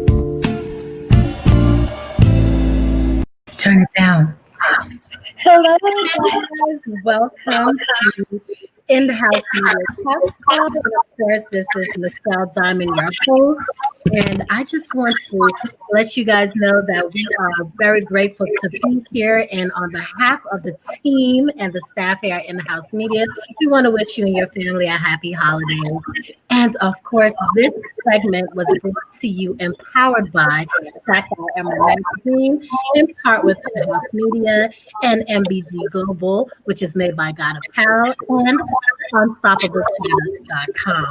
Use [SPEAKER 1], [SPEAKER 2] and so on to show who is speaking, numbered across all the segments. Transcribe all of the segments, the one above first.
[SPEAKER 1] Turn it down.
[SPEAKER 2] Hello, guys. Welcome to In the House Media Test Pod. Of course, this is Michelle Diamond, your host. And I just want to let you guys know that we are very grateful to be here. And on behalf of the team and the staff here at In the House Media, we want to wish you and your family a happy holiday. And of course, this segment was brought to you empowered by Sapphire Emerald Magazine, in part with In the House Media and MBG Global, which is made by God Apparel, and UnstoppableProducts.com.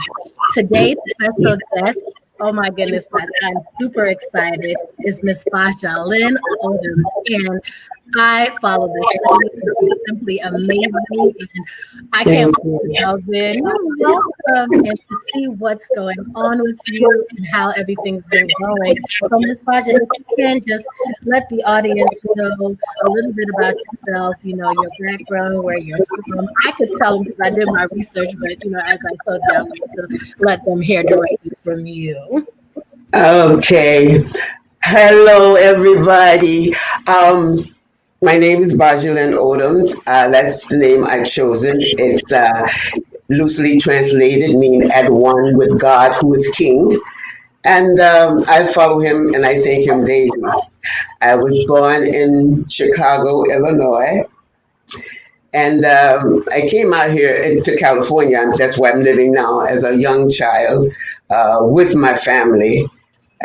[SPEAKER 2] Today's special guest, oh my goodness, guys, I'm super excited, is Miss Basha Lynn Odoms. And I follow the show. It's simply amazing. And I can't wait to delve in. Welcome and to see what's going on with you and how everything's been going. So, Ms. Basha, if you can just let the audience know a little bit about yourself, your background, where you're from. I could tell them because I did my research, but, as I told you, I love to let them hear directly from you.
[SPEAKER 3] Okay. Hello, everybody. My name is Bajulan Odoms. That's the name I've chosen. It's loosely translated, meaning at one with God, who is King. And I follow him and I thank him daily. I was born in Chicago, Illinois. And I came out here to California. That's where I'm living now as a young child with my family.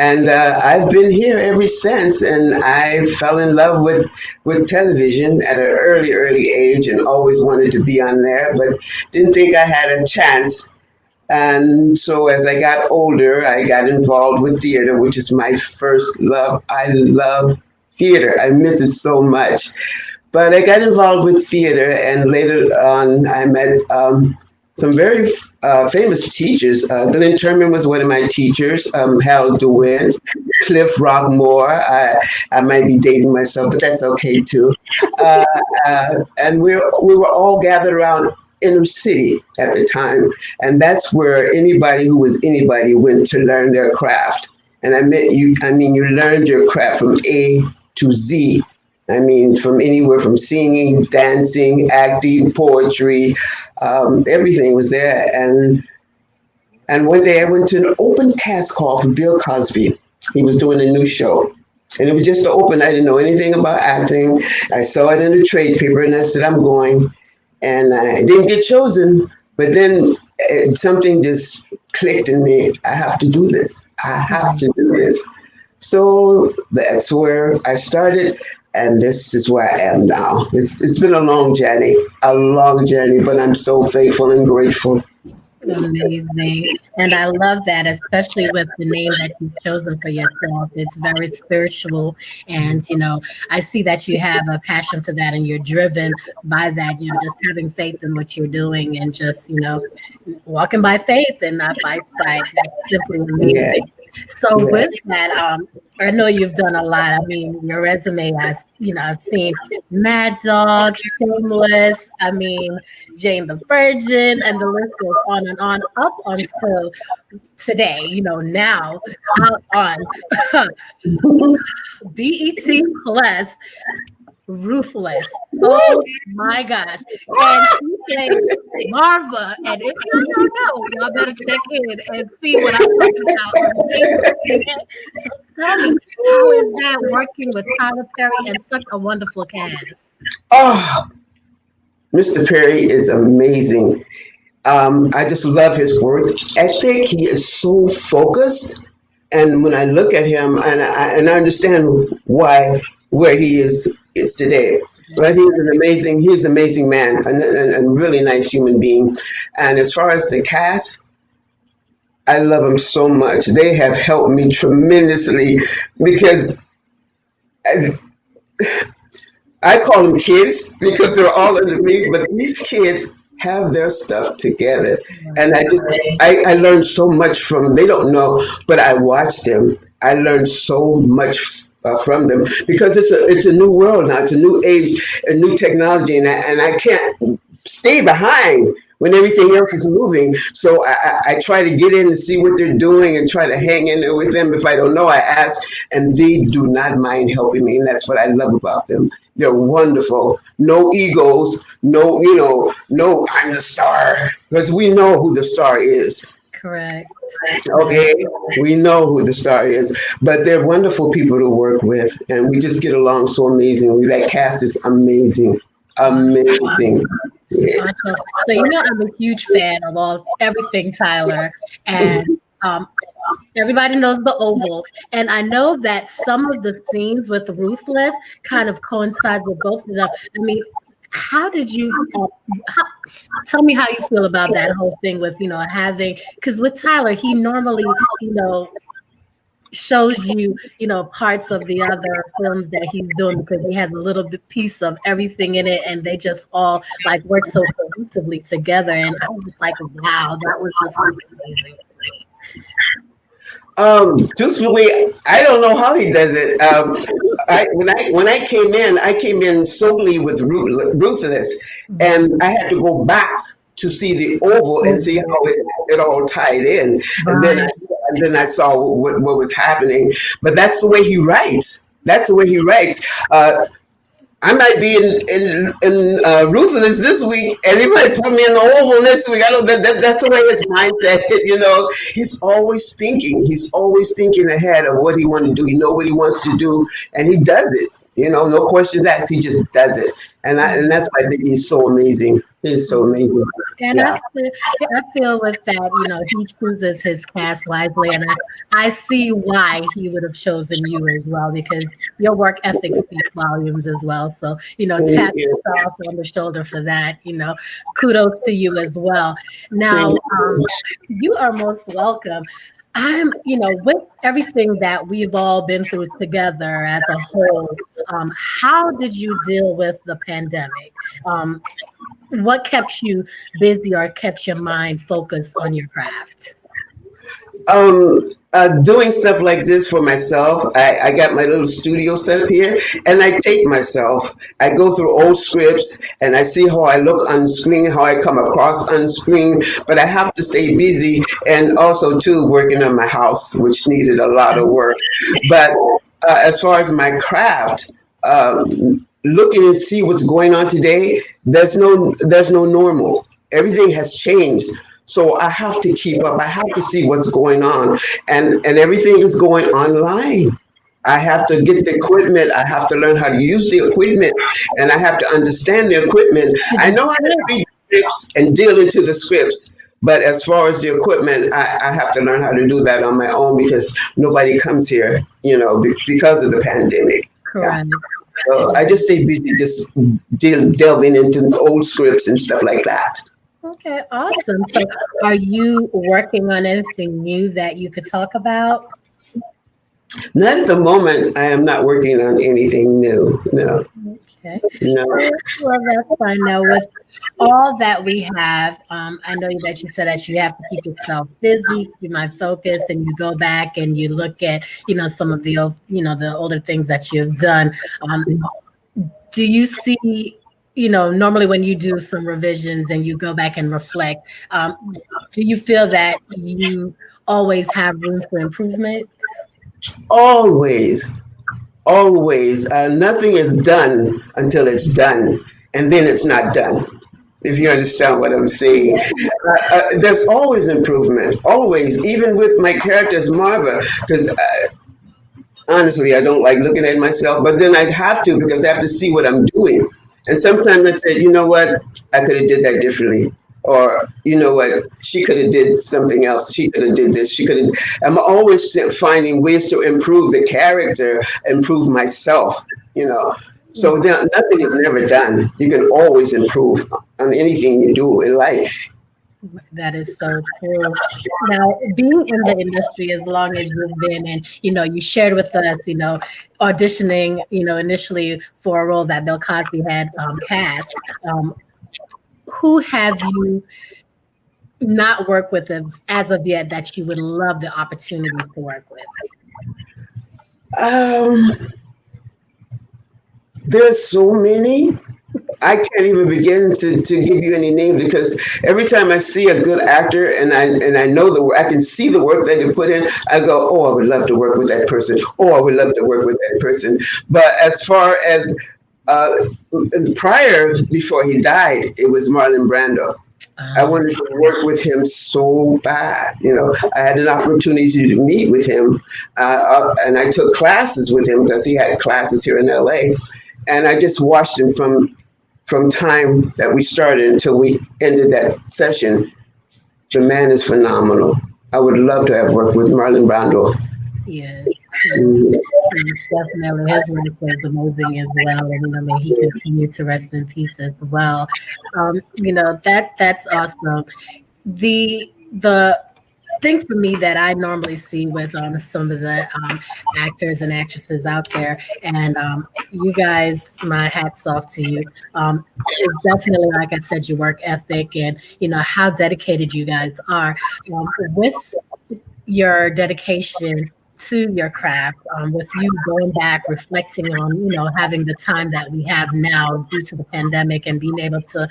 [SPEAKER 3] And I've been here ever since, and I fell in love with television at an early age and always wanted to be on there, but didn't think I had a chance. And so as I got older, I got involved with theater, which is my first love. I love theater. I miss it so much. But I got involved with theater, and later on, I met some very famous teachers. Glenn Turman was one of my teachers, Harold DeWitt, Cliff Rockmore. I might be dating myself, but that's okay too. And we were all gathered around inner city at the time. And that's where anybody who was anybody went to learn their craft. And you learned your craft from A to Z. I mean, from anywhere from singing, dancing, acting, poetry, everything was there. And one day I went to an open cast call for Bill Cosby. He was doing a new show. And it was just open. I didn't know anything about acting. I saw it in the trade paper and I said, I'm going. And I didn't get chosen. But then something just clicked in me. I have to do this. I have to do this. So that's where I started. And this is where I am now. It's been a long journey, but I'm so thankful and grateful.
[SPEAKER 2] Amazing. And I love that, especially with the name that you've chosen for yourself. It's very spiritual. And, I see that you have a passion for that and you're driven by that, just having faith in what you're doing and just, walking by faith and not by sight. That's simply amazing.
[SPEAKER 3] Yeah.
[SPEAKER 2] So with that, I know you've done a lot. I mean, your resume has, I've seen Mad Dog, Shameless, Jane the Virgin, and the list goes on and on up until today, now out on BET Plus. Ruthless. Oh my gosh. And she played Marva. And if you don't know, y'all better check in and see what I'm talking about. So tell me, how is that working with Tyler Perry and such a wonderful cast?
[SPEAKER 3] Oh, Mr. Perry is amazing. I just love his work. I think he is so focused. And when I look at him, and I understand where he is today. But he's an amazing man and really nice human being. And as far as the cast, I love them so much. They have helped me tremendously because I call them kids because they're all under me, but these kids have their stuff together. And I learned so much from them. They don't know, but I watch them. I learned so much from them because it's a new world now. It's a new age, a new technology, and I can't stay behind when everything else is moving. So I try to get in and see what they're doing and try to hang in there with them. If I don't know, I ask, and they do not mind helping me. And that's what I love about them. They're wonderful. No egos, no, no, I'm the star. Because we know who the star is.
[SPEAKER 2] Correct.
[SPEAKER 3] Okay, we know who the star is, but they're wonderful people to work with, and we just get along so amazingly. That cast is amazing, amazing. Yeah.
[SPEAKER 2] Awesome. So I'm a huge fan of everything Tyler, and um, everybody knows the Oval, and I know that some of the scenes with Ruthless kind of coincide with both of them. I mean, how did you? Tell me how you feel about that whole thing with having, because with Tyler, he normally shows parts of the other films that he's doing because he has a little bit piece of everything in it, and they just all like work so cohesively together. And I was just like, wow, that was just like amazing.
[SPEAKER 3] Truthfully, I don't know how he does it. When I came in solely with Ruthless, and I had to go back to see the Oval and see how it all tied in, and then I saw what was happening. But that's the way he writes. That's the way he writes. I might be in Ruthless this week, and he might put me in the Oval next week. I don't. That's the way his mindset. He's always thinking. He's always thinking ahead of what he wants to do. He knows what he wants to do, and he does it. No questions asked. He just does it, and that's why I think he's so amazing. He's so amazing.
[SPEAKER 2] And
[SPEAKER 3] Yeah.
[SPEAKER 2] I feel with that, he chooses his cast wisely, and I see why he would have chosen you as well, because your work ethic speaks volumes as well. So, tap yourself on the shoulder for that. Kudos to you as well. Now, you are most welcome. With everything that we've all been through together as a whole, how did you deal with the pandemic? What kept you busy or kept your mind focused on your craft?
[SPEAKER 3] Doing stuff like this for myself. I got my little studio set up here, and I tape myself. I go through old scripts and I see how I look on screen, how I come across on screen. But I have to stay busy, and also too working on my house, which needed a lot of work. But as far as my craft, looking and see what's going on today, there's no normal. Everything has changed. So I have to keep up. I have to see what's going on, and everything is going online. I have to get the equipment. I have to learn how to use the equipment, and I have to understand the equipment. I know how to read scripts and deal into the scripts, but as far as the equipment, I have to learn how to do that on my own because nobody comes here, because of the pandemic. Yeah.
[SPEAKER 2] Correct.
[SPEAKER 3] So I just stay busy, just delving into old scripts and stuff like that.
[SPEAKER 2] Okay, awesome. So are you working on anything new that you could talk about?
[SPEAKER 3] Not at the moment. I am not working on anything new. No,
[SPEAKER 2] Okay.
[SPEAKER 3] no.
[SPEAKER 2] Well, that's fine. Now, with all that we have, I know that you said that you have to keep yourself busy, keep my focus, and you go back and you look at, some of the, the older things that you've done. Do you see, normally when you do some revisions and you go back and reflect, do you feel that you always have room for improvement?
[SPEAKER 3] Always, always. Nothing is done until it's done, and then it's not done. If you understand what I'm saying, there's always improvement. Always, even with my characters, Marva, because honestly, I don't like looking at myself, but then I'd have to because I have to see what I'm doing. And sometimes I said, you know what, I could have did that differently. Or, you know what, she could have did something else. She could have did this. She could have. I'm always finding ways to improve the character, improve myself, So nothing is never done. You can always improve on anything you do in life.
[SPEAKER 2] That is so true. Now, being in the industry as long as you've been, and you shared with us, auditioning, initially for a role that Bill Cosby had cast. Who have you not worked with as of yet that you would love the opportunity to work with?
[SPEAKER 3] There's so many. I can't even begin to give you any names because every time I see a good actor and I know I can see the work that they put in, I go, oh, I would love to work with that person. Oh, I would love to work with that person. But as far as uh, prior, before he died, it was Marlon Brando. I
[SPEAKER 2] Um,
[SPEAKER 3] wanted to work with him so bad. I had an opportunity to meet with him, and I took classes with him because he had classes here in LA, and I just watched him from time that we started until we ended that session. The man is phenomenal. I would love to have worked with Marlon Brando.
[SPEAKER 2] yes, yes.
[SPEAKER 3] Mhm.
[SPEAKER 2] Definitely, his work was amazing as well, and may he continue to rest in peace as well. That's awesome. The thing for me that I normally see with some of the actors and actresses out there, and you guys, my hats off to you. It's definitely, like I said, your work ethic and how dedicated you guys are with your dedication to your craft, with you going back reflecting on having the time that we have now due to the pandemic and being able to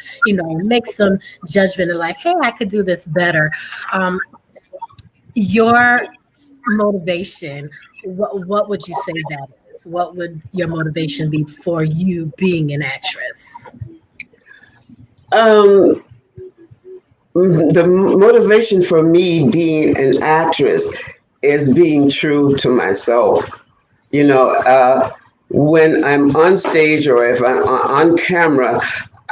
[SPEAKER 2] make some judgment and like, hey, I could do this better. Your motivation, what would you say that is? What would your motivation be for you being an actress?
[SPEAKER 3] Um, the motivation for me being an actress is being true to myself. You know, when I'm on stage or if I'm on camera,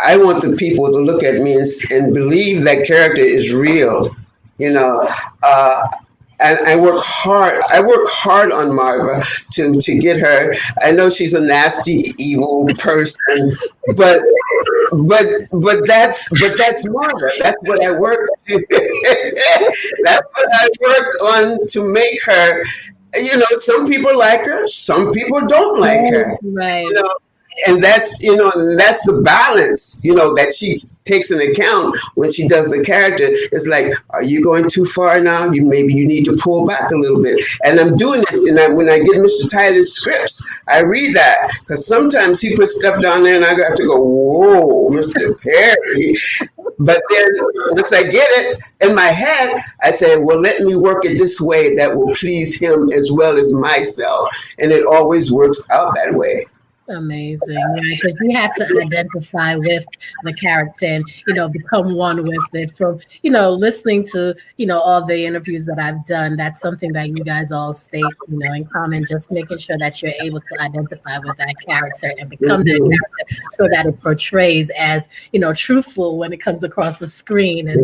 [SPEAKER 3] I want the people to look at me and believe that character is real. You know, uh, and I work hard. I work hard on Marva to get her. I know she's a nasty, evil person, but but that's Marva. That's what I work to. That's what I work on to make her. Some people like her, some people don't like
[SPEAKER 2] Right,
[SPEAKER 3] her. You
[SPEAKER 2] right.
[SPEAKER 3] know, and that's the balance. That she takes into account when she does the character. It's like, are you going too far now? Maybe you need to pull back a little bit. And I'm doing this, and when I get Mr. Tyler's scripts, I read that because sometimes he puts stuff down there, and I got to go, whoa, Mr. Perry. But then once I get it in my head, I say, well, let me work it this way that will please him as well as myself. And it always works out that way.
[SPEAKER 2] Amazing, right? Because you have to identify with the character and become one with it. From listening to all the interviews that I've done, that's something that you guys all state in common. Just making sure that you're able to identify with that character and become that
[SPEAKER 3] Mhm.
[SPEAKER 2] character, so that it portrays as truthful when it comes across the screen, and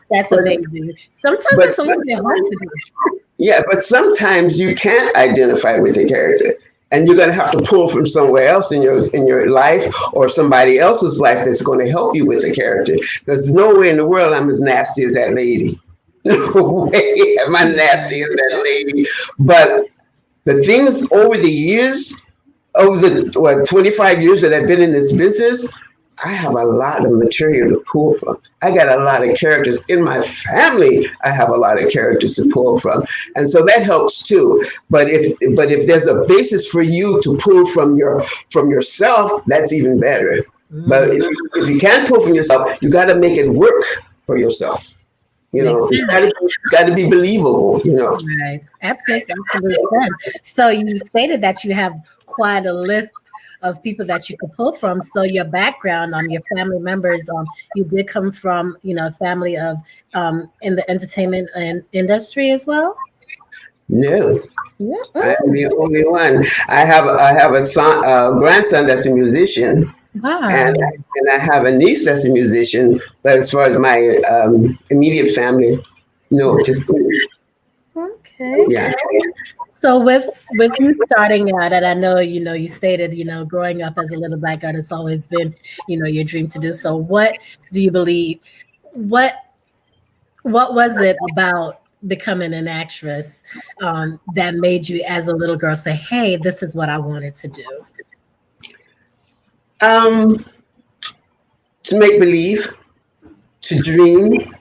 [SPEAKER 2] that's
[SPEAKER 3] But,
[SPEAKER 2] amazing. Sometimes
[SPEAKER 3] but
[SPEAKER 2] it's a little bit hard to do.
[SPEAKER 3] yeah, but sometimes you can't identify with the character. And you're going to have to pull from somewhere else in your life or somebody else's life that's going to help you with the character. Because no way in the world I'm as nasty as that lady. No way am I nasty as that lady. But the things over the years, over the 25 years that I've been in this business, I have a lot of material to pull from. I got a lot of characters in my family. I have a lot of characters to pull from, and so that helps too. But if there's a basis for you to pull from yourself, that's even better. But
[SPEAKER 2] Mm,
[SPEAKER 3] if you can't pull from yourself, you got to make it work for yourself.
[SPEAKER 2] makes
[SPEAKER 3] It's got to be believable.
[SPEAKER 2] Right. That makes absolute sense. So you stated that you have quite a list of people that you could pull from. So your background, your family members, you did come from, a family of in the entertainment and industry as well.
[SPEAKER 3] No,
[SPEAKER 2] Yeah.
[SPEAKER 3] I'm the only one. I have a son, a grandson that's a musician,
[SPEAKER 2] Wow.
[SPEAKER 3] and I have a niece that's a musician. But as far as my immediate family, no, just
[SPEAKER 2] Okay.
[SPEAKER 3] yeah.
[SPEAKER 2] So with you starting out, and I know you stated growing up as a little black girl, it's always been your dream to do so. What do you believe? What what was it about becoming an actress that made you, as a little girl, say, "Hey, this is what I wanted to do"?
[SPEAKER 3] Um, to make believe, to dream,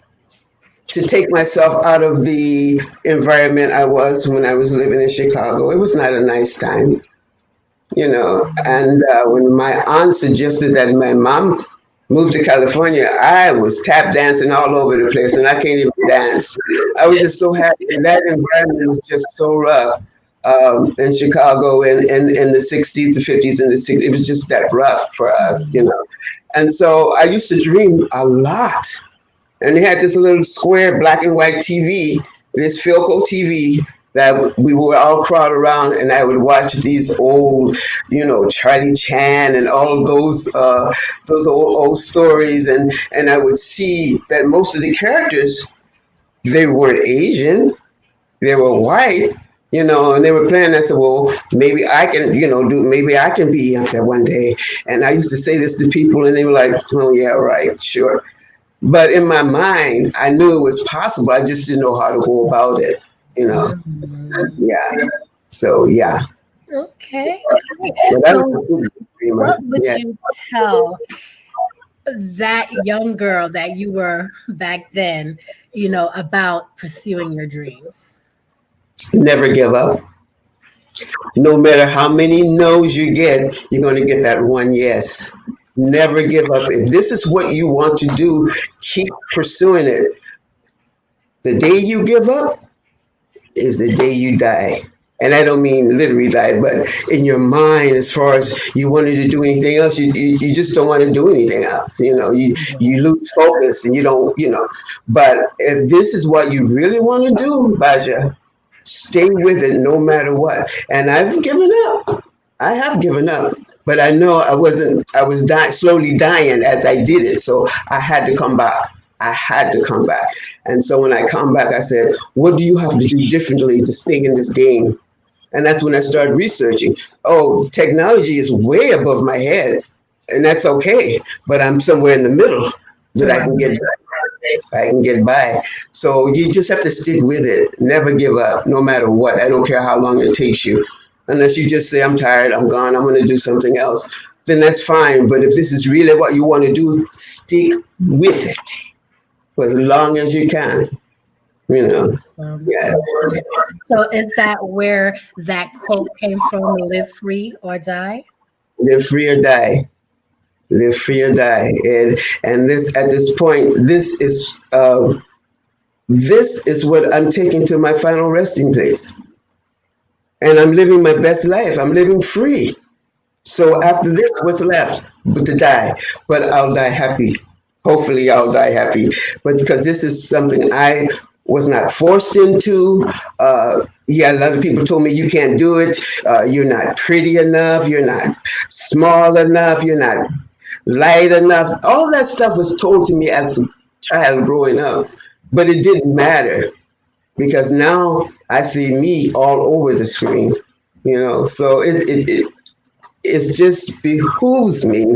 [SPEAKER 3] to take myself out of the environment I was when I was living in Chicago. It was not a nice time. you know. And when my aunt suggested that my mom moved to California, I was tap dancing all over the place, and I can't even dance. I was just so happy. And that environment was just so rough in Chicago in the 60s, the 50s, and the 60s. It was just that rough for us, you know. And so I used to dream a lot. And they had this little square black and white TV, this Philco TV that we would all crowd around, and I would watch these old, you know, Charlie Chan and all those old stories, and I would see that most of the characters, they weren't Asian, they were white, you know, and they were playing. I said, well, maybe I can, you know, maybe I can be out there one day. And I used to say this to people, and they were like, oh yeah, right, sure. But in my mind, I knew it was possible. I just didn't know how to go about it, you know.
[SPEAKER 2] Mhm.
[SPEAKER 3] Yeah. So yeah.
[SPEAKER 2] Okay, great.
[SPEAKER 3] But that was
[SPEAKER 2] So,
[SPEAKER 3] a good dreamer.
[SPEAKER 2] what would
[SPEAKER 3] Yeah.
[SPEAKER 2] you tell that young girl that you were back then, about pursuing your dreams?
[SPEAKER 3] Never give up. No matter how many no's you get, you're going to get that one yes. Never give up. If this is what you want to do, keep pursuing it. The day you give up is the day you die. And I don't mean literally die, but in your mind, as far as you wanted to do anything else, you just don't want to do anything else. You know, you lose focus and you don't, you know. But if this is what you really want to do, Baja, stay with it no matter what. And I've given up. I have given up, but I know I wasn't. I was slowly dying as I did it. So I had to come back. I had to come back. And so when I come back, I said, "What do you have to do differently to stay in this game?" And that's when I started researching. Oh, technology is way above my head, and that's okay. But I'm somewhere in the middle that I
[SPEAKER 2] Right.
[SPEAKER 3] can get I can get by. So you just have to stick with it. Never give up, no matter what. I don't care how long it takes you. Unless you just say, I'm tired, I'm gone, I'm going to do something else, then that's fine. But if this is really what you want to do, stick with it for as long as you can. You know, yes.
[SPEAKER 2] Awesome. So, is that where that quote came from? Live free or die?
[SPEAKER 3] Live free or die. Live free or die. And this at this point, this is what I'm taking to my final resting place. And I'm living my best life. I'm living free. So after this, what's left but to die? But I'll die happy. Hopefully, I'll die happy. But because this is something I was not forced into. Yeah, a lot of people told me you can't do it. You're not pretty enough. You're not small enough. You're not light enough. All that stuff was told to me as a child growing up. But it didn't matter because now I see me all over the screen. You know, so it just behooves me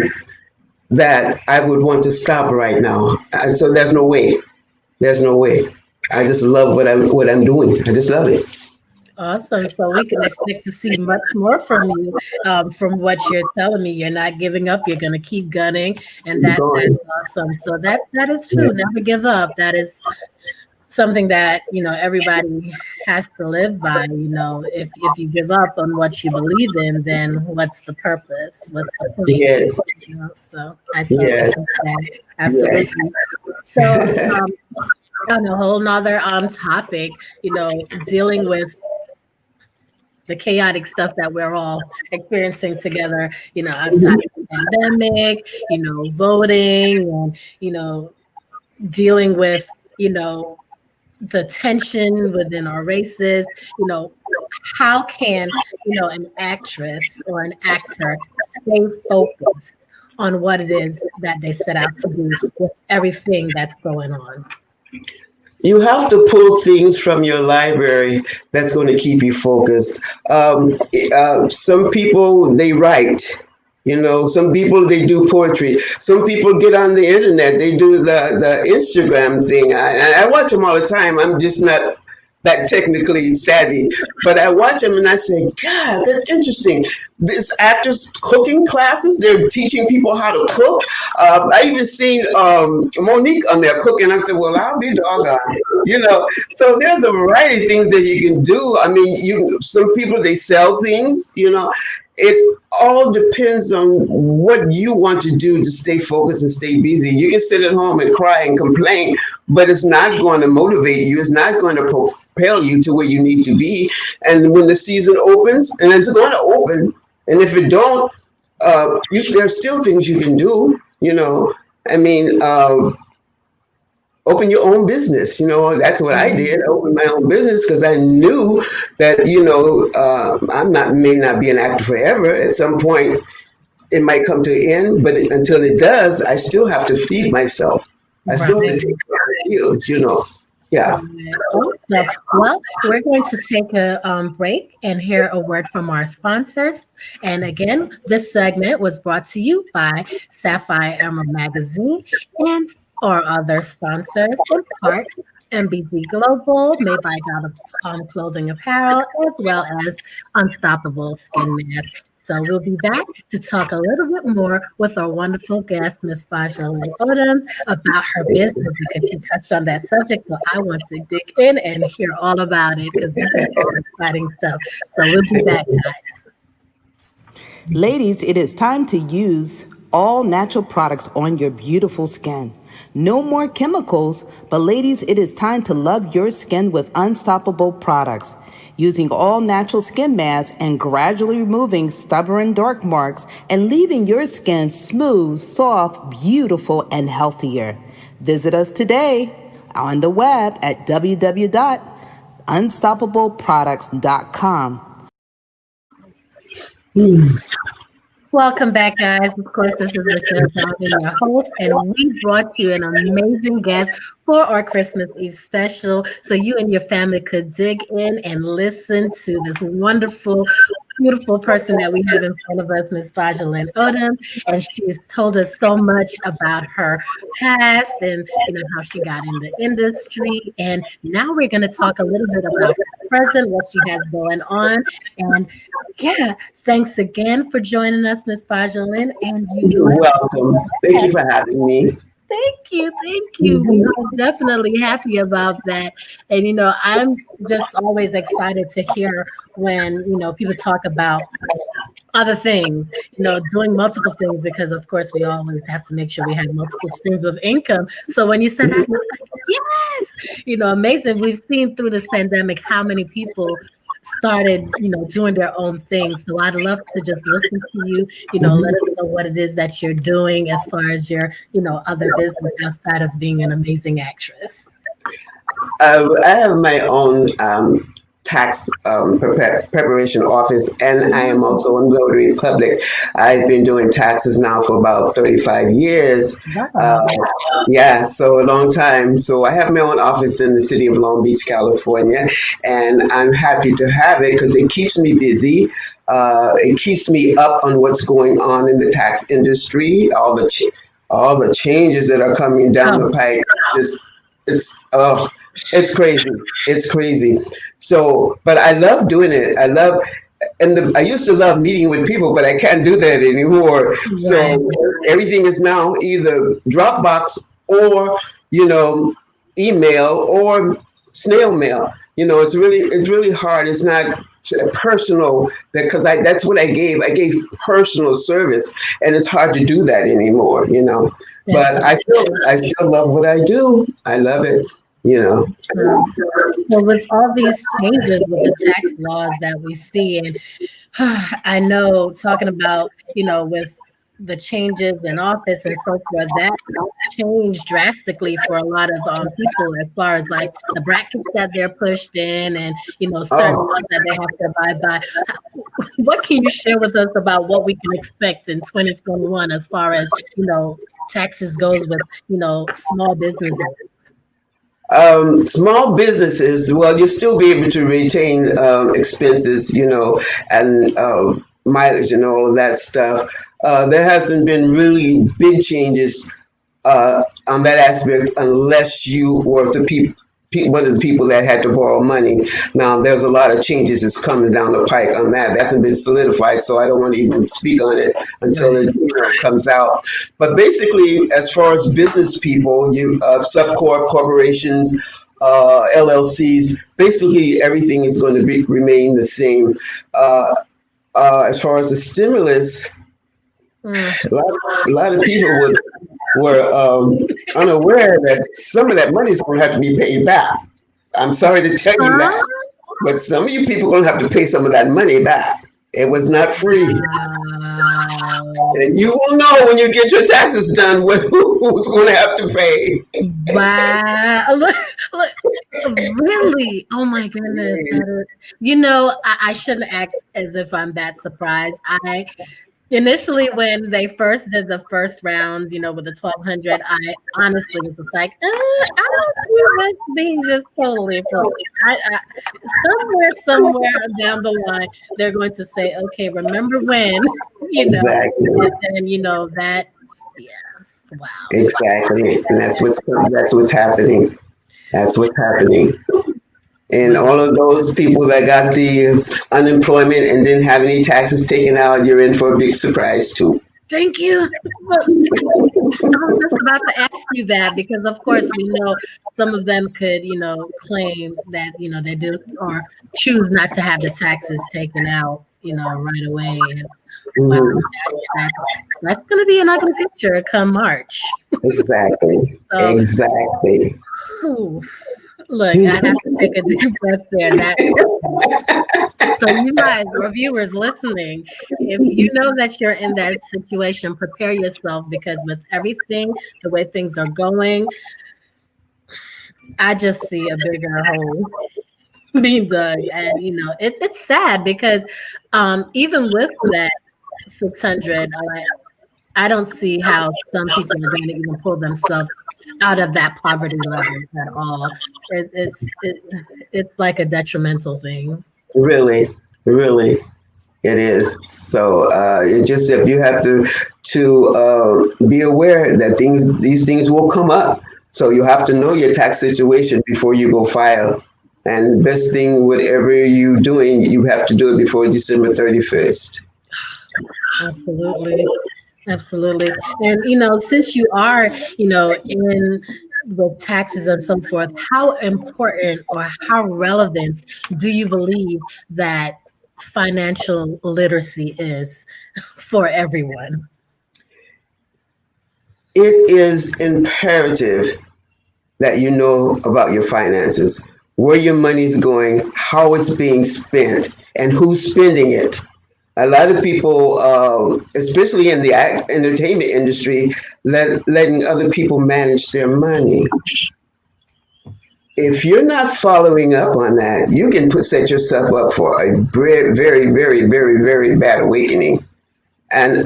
[SPEAKER 3] that I would want to stop right now. And so there's no way. There's no way. I just love what I'm doing. I just love it.
[SPEAKER 2] Awesome. So we can expect to see much more from you, from what you're telling me. You're not giving up. You're going to keep gunning, and
[SPEAKER 3] Keep
[SPEAKER 2] that's
[SPEAKER 3] going.
[SPEAKER 2] awesome. So that is
[SPEAKER 3] Yeah.
[SPEAKER 2] true. Never give up. That is something that everybody has to live by. If you give up on what you believe in, then what's the purpose? What's the point?
[SPEAKER 3] Yes.
[SPEAKER 2] So I totally
[SPEAKER 3] Yes.
[SPEAKER 2] get that.
[SPEAKER 3] Yes.
[SPEAKER 2] Absolutely. So on a whole nother topic, dealing with the chaotic stuff that we're all experiencing together, outside of the pandemic, voting and, dealing with, the tension within our races, you know, how can, an actress or an actor stay focused on what it is that they set out to do with everything that's going on?
[SPEAKER 3] You have to pull things from your library that's going to keep you focused. Some people they write. You know, some people they do poetry. Some people get on the internet. They do the Instagram thing. I watch them all the time. I'm just not that technically savvy, but I watch them and I say, God, that's interesting. This actors cooking classes. They're teaching people how to cook. I even seen Monique on there cooking. I said, well, I'll be doggone. You know, so there's a variety of things that you can do. I mean, some people they sell things. You know, it all depends on what you want to do to stay focused and stay busy. You can sit at home and cry and complain, but it's not going to motivate you. It's not going to propel you to where you need to be. And when the season opens, and it's going to open, and if it don't, there's still things you can do. I mean, open your own business. That's what I did. Open my own business because I knew that I'm not may not be an actor forever. At some point, it might come to an end, but until it does, I still have to feed myself. I still have to
[SPEAKER 2] Right.
[SPEAKER 3] take care of the bills. Yeah.
[SPEAKER 2] Right. Awesome. Well, we're going to take a break and hear a word from our sponsors. And again, this segment was brought to you by Sapphire Emerald Magazine and our other sponsors, in part MBG Global, made by God of Clothing Apparel, as well as Unstoppable Skin Mask. So we'll be back to talk a little bit more with our wonderful guest, Miss Fajalin Odams, about her business because she touched on that subject. So I want to dig in and hear all about it because this is all exciting stuff. So we'll be back, guys.
[SPEAKER 4] Ladies, it is time to use all natural products on your beautiful skin. No more chemicals, but ladies, it is time to love your skin with Unstoppable products. Using all natural skin masks and gradually removing stubborn dark marks and leaving your skin smooth, soft, beautiful, and healthier. Visit us today on the web at www.unstoppableproducts.com.
[SPEAKER 2] Welcome back, guys. Of course, this is Michelle Donovan, your host, and we brought you an amazing guest for our Christmas Eve special so you and your family could dig in and listen to this wonderful, beautiful person that we have in front of us, Miss Fajalin Odom. And she's told us so much about her past and how she got in the industry. And now we're going to talk a little bit about her present, what she has going on. And yeah, thanks again for joining us, Miss Fajalin. And
[SPEAKER 3] You're welcome. Thank you for having me.
[SPEAKER 2] Thank you, thank you. We are definitely happy about that. And I'm just always excited to hear when people talk about other things, doing multiple things because of course we always have to make sure we have multiple streams of income. So when you said that, I was like, yes, amazing. We've seen through this pandemic how many people started, doing their own things. So I'd love to just listen to you, let us know what it is that you're doing as far as your, other business outside of being an amazing actress.
[SPEAKER 3] I have my own tax preparation office, and I am also a notary public. I've been doing taxes now for about 35 years.
[SPEAKER 2] Wow.
[SPEAKER 3] Yeah, so a long time. So I have my own office in the city of Long Beach, California, and I'm happy to have it because it keeps me busy. It keeps me up on what's going on in the tax industry, all the changes that are coming down the pike. It's it's crazy. It's crazy. So, but I love doing it. I used to love meeting with people, but I can't do that anymore. So everything is now either Dropbox or, email or snail mail. It's really hard. It's not personal because that's what I gave. I gave personal service, and it's hard to do that anymore. But I still love what I do. I love it.
[SPEAKER 2] So with all these changes with the tax laws that we see, and I know talking about, with the changes in office and so forth, that changed drastically for a lot of people as far as like the brackets that they're pushed in and, certain laws that they have to abide by. What can you share with us about what we can expect in 2021 as far as, taxes goes with, small businesses?
[SPEAKER 3] Small businesses, well, you'll still be able to retain expenses, and mileage and all of that stuff. There hasn't been really big changes on that aspect unless you were one of the people that had to borrow money. Now, there's a lot of changes that's coming down the pike on that. That hasn't been solidified, so I don't want to even speak on it until it comes out. But basically, as far as business people, subcorp corporations, LLCs, basically everything is going to remain the same. as far as the stimulus,
[SPEAKER 2] Mm.
[SPEAKER 3] a lot of people were unaware that some of that money is going to have to be paid back. I'm sorry to tell you
[SPEAKER 2] Huh?
[SPEAKER 3] that, but some of you people are going to have to pay some of that money back. It was not free.
[SPEAKER 2] Wow.
[SPEAKER 3] And you will know when you get your taxes done who's going to have to pay.
[SPEAKER 2] Wow. Look, really? Oh my goodness. I shouldn't act as if I'm that surprised. I initially, when they first did the first round, with the 1,200, I honestly was just like, I don't see this being just totally free. Somewhere down the line, they're going to say, okay, remember when,
[SPEAKER 3] Exactly.
[SPEAKER 2] and then, that, yeah, wow.
[SPEAKER 3] Exactly. And that's what's happening. That's what's happening. And
[SPEAKER 2] Wow.
[SPEAKER 3] all of those people that got the unemployment and didn't have any taxes taken out, you're in for a big surprise too.
[SPEAKER 2] Thank you. Well, I was just about to ask you that because, of course, we know some of them could, claim that, they do or choose not to have the taxes taken out, right away. And wow,
[SPEAKER 3] Mhm.
[SPEAKER 2] that, that's going to be an ugly picture come March.
[SPEAKER 3] Exactly.
[SPEAKER 2] So,
[SPEAKER 3] Exactly.
[SPEAKER 2] whew, look, I have to take a deep breath there. So you guys, or viewers listening, if you know that you're in that situation, prepare yourself because with everything, the way things are going, I just see a bigger hole being dug. And it's sad because even with that 600, I don't see how some people are going to even pull themselves out of that poverty level at all. It's like a detrimental thing.
[SPEAKER 3] Really, really, it is. So it just if you have to be aware that these things will come up. So you have to know your tax situation before you go file. And best thing, whatever you doing, you have to do it before December 31st.
[SPEAKER 2] Absolutely. Absolutely. And since you are, in with taxes and so forth, how important or how relevant do you believe that financial literacy is for everyone?
[SPEAKER 3] It is imperative that you know about your finances, where your money's going, how it's being spent, and who's spending it. A lot of people, especially in the entertainment industry, letting other people manage their money. If you're not following up on that, you can set yourself up for a very, very, very, very, very bad awakening. And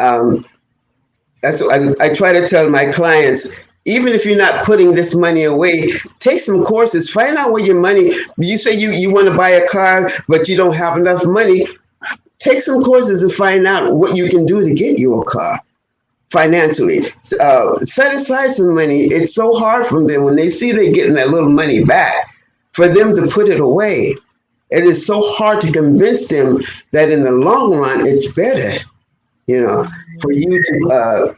[SPEAKER 3] that's what I try to tell my clients. Even if you're not putting this money away, take some courses. Find out where your money. You say you want to buy a car, but you don't have enough money. Take some courses and find out what you can do to get you a car financially. Set aside some money. It's so hard for them when they see they're getting that little money back for them to put it away. It is so hard to convince them that in the long run, it's better, you know, for you to,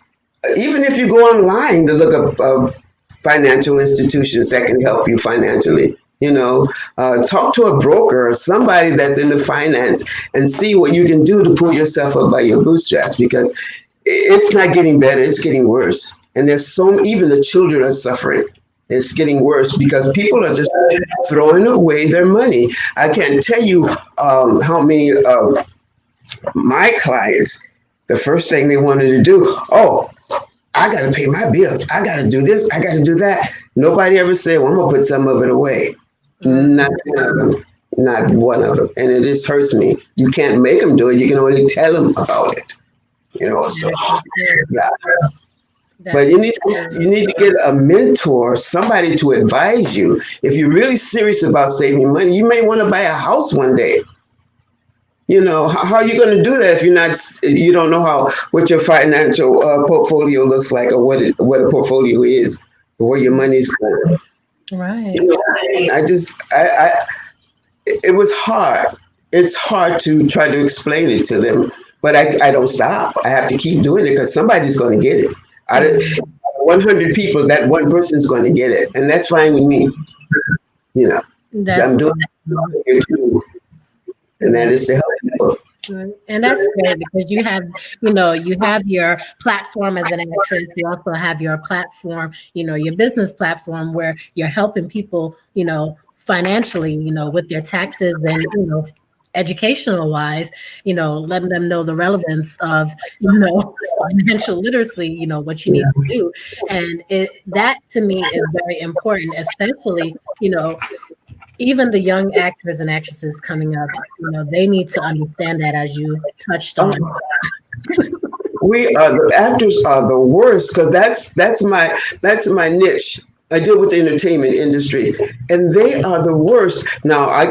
[SPEAKER 3] even if you go online to look up financial institutions that can help you financially. Talk to a broker or somebody that's into finance and see what you can do to pull yourself up by your bootstraps because it's not getting better, it's getting worse. And even the children are suffering. It's getting worse because people are just throwing away their money. I can't tell you how many of my clients, the first thing they wanted to do, oh, I got to pay my bills. I got to do this. I got to do that. Nobody ever said, well, I'm going to put some of it away. Not one of them. Not one of them. And it just hurts me. You can't make them do it. You can only tell them about it. So yeah. But
[SPEAKER 2] That's
[SPEAKER 3] you need to get a mentor, somebody to advise you. If you're really serious about saving money, you may want to buy a house one day. How are you going to do that if you don't know what your financial portfolio looks like or what a portfolio is, where your money's going.
[SPEAKER 2] right.
[SPEAKER 3] It was hard. It's hard to try to explain it to them, but I don't stop. I have to keep doing it because somebody's going to get it. Out of 100 people, that one person's going to get it, and that's fine with me. So
[SPEAKER 2] That's
[SPEAKER 3] I'm doing
[SPEAKER 2] awesome.
[SPEAKER 3] it too, and that is to help people.
[SPEAKER 2] And that's great because you have your platform as an actress. You also have your platform, your business platform where you're helping people, financially, with their taxes and, educational wise, letting them know the relevance of, financial literacy, what you need to do. And that to me is very important, especially, even the young actors and actresses coming up, they need to understand that as you touched on.
[SPEAKER 3] We are the actors are the worst because that's my niche. I deal with the entertainment industry, and they are the worst. Now, I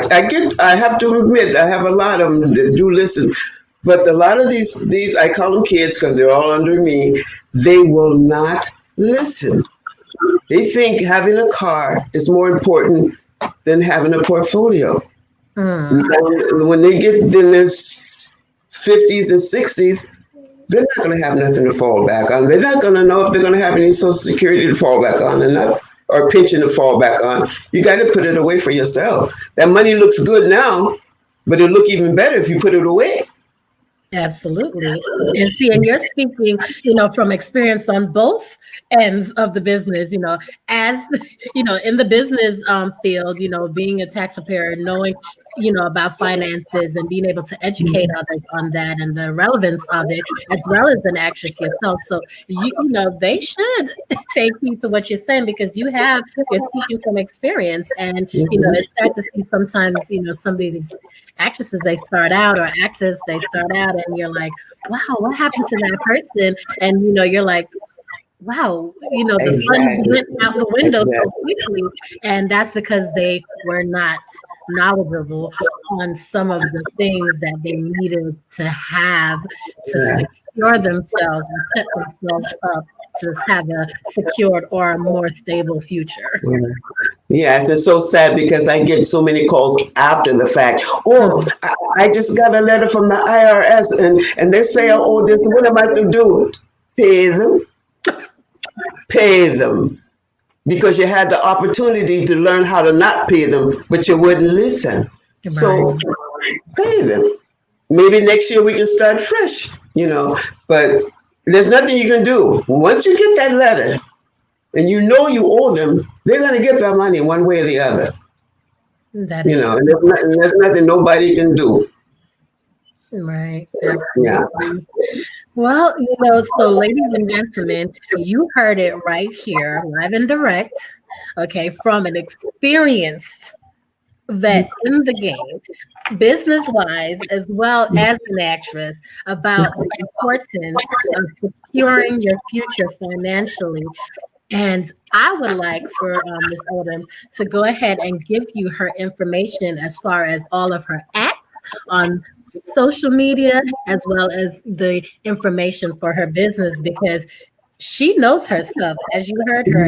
[SPEAKER 3] have to admit, I have a lot of them that do listen, but a lot of these I call them kids because they're all under me. They will not listen. They think having a car is more important than having a portfolio.
[SPEAKER 2] Mm,
[SPEAKER 3] When they get in their 50s and 60s, they're not going to have nothing to fall back on. They're not going to know if they're going to have any Social Security to fall back on or pension to fall back on. You got to put it away for yourself. That money looks good now, but it'll look even better if you put it away.
[SPEAKER 2] absolutely. And see, and you're speaking, from experience on both ends of the business, as, in the business field, being a tax preparer, knowing, about finances and being able to educate others on that and the relevance of it, as well as an actress yourself. So, they should take heed to what you're saying because you're speaking from experience. And, it's sad to see sometimes, some of these actresses, they start out, or actors, they start out, and you're like, wow, what happened to that person? And, you're like, wow, the fun
[SPEAKER 3] Exactly.
[SPEAKER 2] went out the window so
[SPEAKER 3] Exactly.
[SPEAKER 2] quickly. And that's because they were not knowledgeable on some of the things that they needed to have to
[SPEAKER 3] Yeah.
[SPEAKER 2] secure themselves and set themselves up to have a secured or a more stable future.
[SPEAKER 3] Yeah. Yes, it's so sad because I get so many calls after the fact. Oh,
[SPEAKER 2] Mhm.
[SPEAKER 3] I just got a letter from the IRS and they say I owe this. What am I to do? Pay them. Pay them. Because you had the opportunity to learn how to not pay them, but you wouldn't listen. So
[SPEAKER 2] Right.
[SPEAKER 3] pay them. Maybe next year we can start fresh. But there's nothing you can do. Once you get that letter and you know you owe them, they're going to get their money one way or the other.
[SPEAKER 2] That is
[SPEAKER 3] And
[SPEAKER 2] true.
[SPEAKER 3] there's nothing nobody can do.
[SPEAKER 2] Right.
[SPEAKER 3] Yeah.
[SPEAKER 2] Absolutely. Well, so ladies and gentlemen, you heard it right here, live and direct, okay, from an experienced vet in the game, business wise, as well as an actress, about the importance of securing your future financially. And I would like for Ms. Odoms to go ahead and give you her information as far as all of her acts on social media, as well as the information for her business, because she knows her stuff. As you heard her,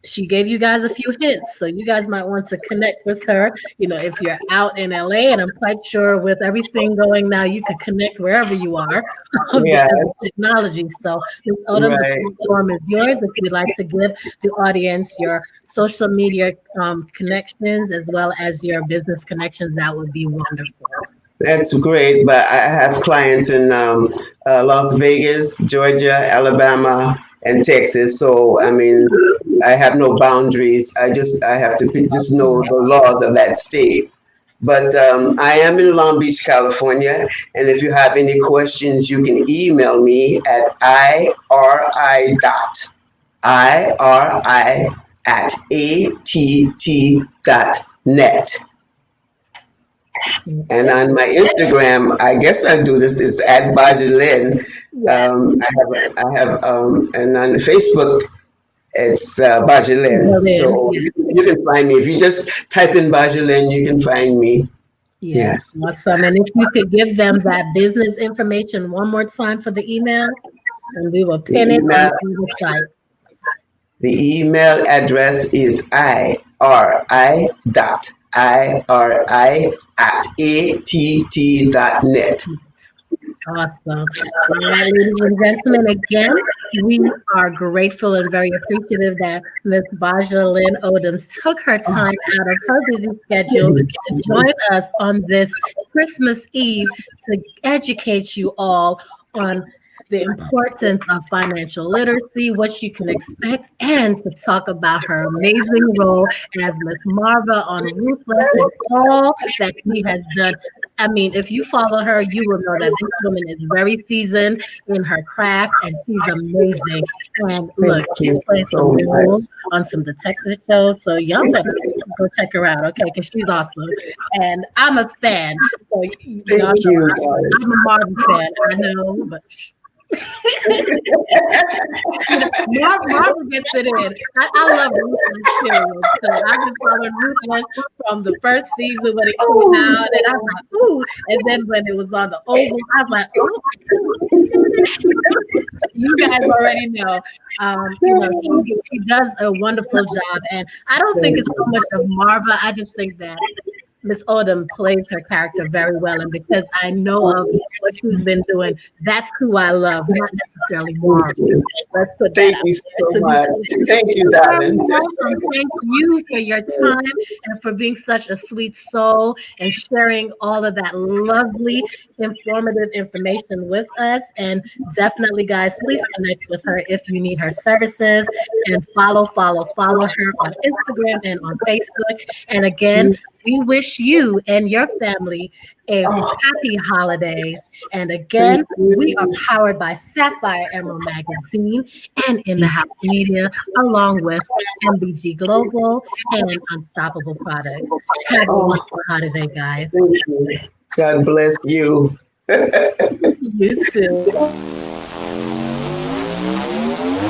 [SPEAKER 2] she gave you guys a few hints, so you guys might want to connect with her. If you're out in LA, and I'm quite sure with everything going now, you could connect wherever you are
[SPEAKER 3] Yes.
[SPEAKER 2] because of technology. So, Ms. Odom, the
[SPEAKER 3] Right.
[SPEAKER 2] platform is yours. If you'd like to give the audience your social media connections as well as your business connections, that would be wonderful.
[SPEAKER 3] That's great, but I have clients in Las Vegas, Georgia, Alabama, and Texas. So I mean, I have no boundaries. I have to just know the laws of that state. But I am in Long Beach, California, and if you have any questions, you can email me at iri@att.net. And on my Instagram, I guess I do this, is at Bajulin.
[SPEAKER 2] Yes.
[SPEAKER 3] And on Facebook, it's Bajulin.
[SPEAKER 2] Berlin,
[SPEAKER 3] So
[SPEAKER 2] yes.
[SPEAKER 3] you can find me. If you just type in Bajulin, you can find me.
[SPEAKER 2] Yes,
[SPEAKER 3] Yes.
[SPEAKER 2] awesome. And if you could give them that business information one more time for the email, and we will
[SPEAKER 3] The
[SPEAKER 2] pin it on
[SPEAKER 3] email
[SPEAKER 2] the site.
[SPEAKER 3] the email address is iri@att.net.
[SPEAKER 2] Awesome. All right, ladies and gentlemen, again, we are grateful and very appreciative that Ms. Baja Lynn Odoms took her time out of her busy schedule to join us on this Christmas Eve to educate you all on the importance of financial literacy, what you can expect, and to talk about her amazing role as Miss Marva on Ruthless and all that she has done. I mean, if you follow her, you will know that this woman is very seasoned in her craft and she's amazing. And look,
[SPEAKER 3] Thank
[SPEAKER 2] she's
[SPEAKER 3] you
[SPEAKER 2] played
[SPEAKER 3] so
[SPEAKER 2] some
[SPEAKER 3] much.
[SPEAKER 2] roles on some detective shows. So y'all better go check her out, okay? Because she's awesome. And I'm a fan. So y'all know
[SPEAKER 3] Thank you, darling.
[SPEAKER 2] I'm a Marvin fan. I know, but Marvin gets it in. I love Ruthless period. So I've been following Ruthless from the first season when it came out, and I was like, ooh. And then when it was on the Oval, I was like, oh. You guys already know. She does a wonderful job, and I don't think it's so much of Marva. I just think that Miss Odom plays her character very well, and because I know of what she's been doing, that's who I love, not necessarily Marva. Let's put that
[SPEAKER 3] Thank
[SPEAKER 2] out
[SPEAKER 3] you
[SPEAKER 2] there
[SPEAKER 3] so
[SPEAKER 2] to
[SPEAKER 3] much.
[SPEAKER 2] be
[SPEAKER 3] Thank you, darling.
[SPEAKER 2] welcome. Thank you for your time and for being such a sweet soul and sharing all of that lovely, informative information with us. And definitely, guys, please connect with her if you need her services and follow her on Instagram and on Facebook. And again, we wish you and your family a
[SPEAKER 3] Oh,
[SPEAKER 2] happy holidays. And again,
[SPEAKER 3] thank you.
[SPEAKER 2] we are powered by Sapphire Emerald Magazine and In the House Media, along with MBG Global and Unstoppable Products. Have a
[SPEAKER 3] Oh,
[SPEAKER 2] wonderful holiday, guys.
[SPEAKER 3] thank you. God bless you.
[SPEAKER 2] You too.